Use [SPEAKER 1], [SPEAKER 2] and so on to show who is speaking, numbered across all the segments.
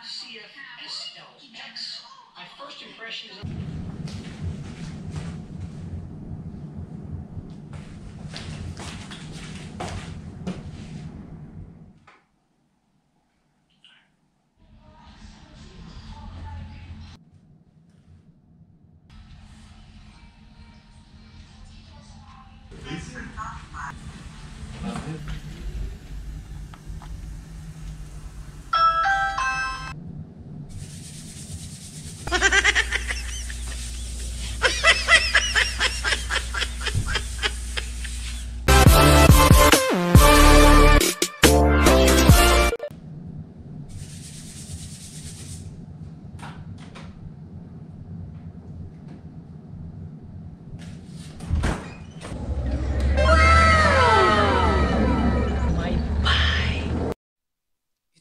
[SPEAKER 1] CFSLX. My first impression is...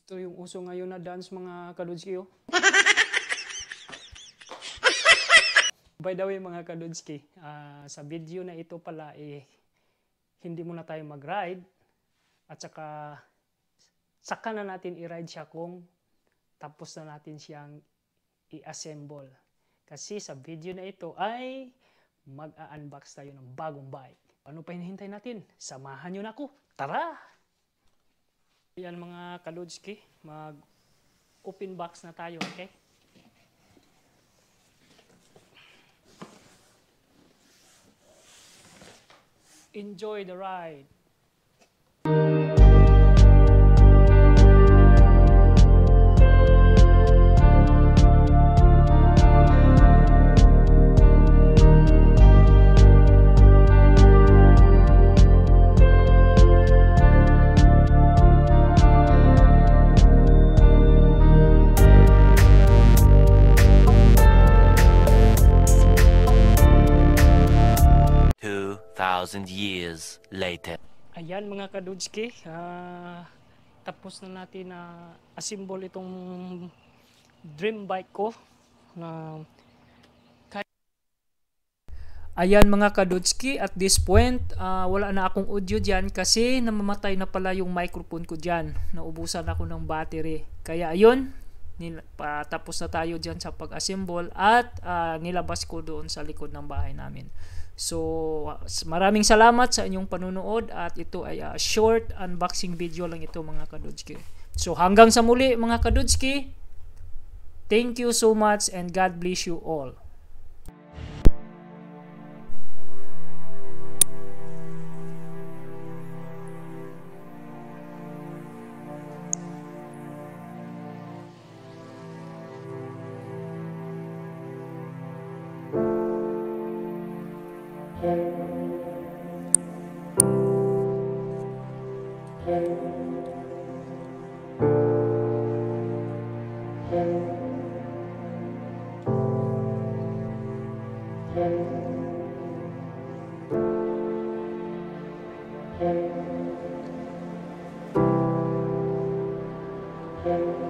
[SPEAKER 2] Ito yung uso ngayon na dance mga kadudski, oh. By the way mga kadudski, sa video na ito pala hindi muna tayo mag-ride at saka na natin i-ride siya kung tapos na natin siyang i-assemble. Kasi sa video na ito ay mag-unbox tayo ng bagong bike. Ano pa hinihintay natin? Samahan nyo na ako. Tara! Yan mga kaludski, mag-open box na tayo, okay? Enjoy the ride!
[SPEAKER 3] Years later.
[SPEAKER 2] Ayan mga kadudski, tapos na natin na assemble itong dream bike ko na ayan mga kadudski, at this point wala na akong audio dyan kasi namamatay na pala yung microphone ko dyan, naubusan ako ng battery, kaya ayun, tapos na tayo dyan sa pag-assemble at nilabas ko doon sa likod ng bahay namin. So, maraming salamat sa inyong panunood at ito ay short unboxing video lang ito mga kadudski. So, hanggang sa muli mga kadudski, thank you so much and God bless you all. Thank you.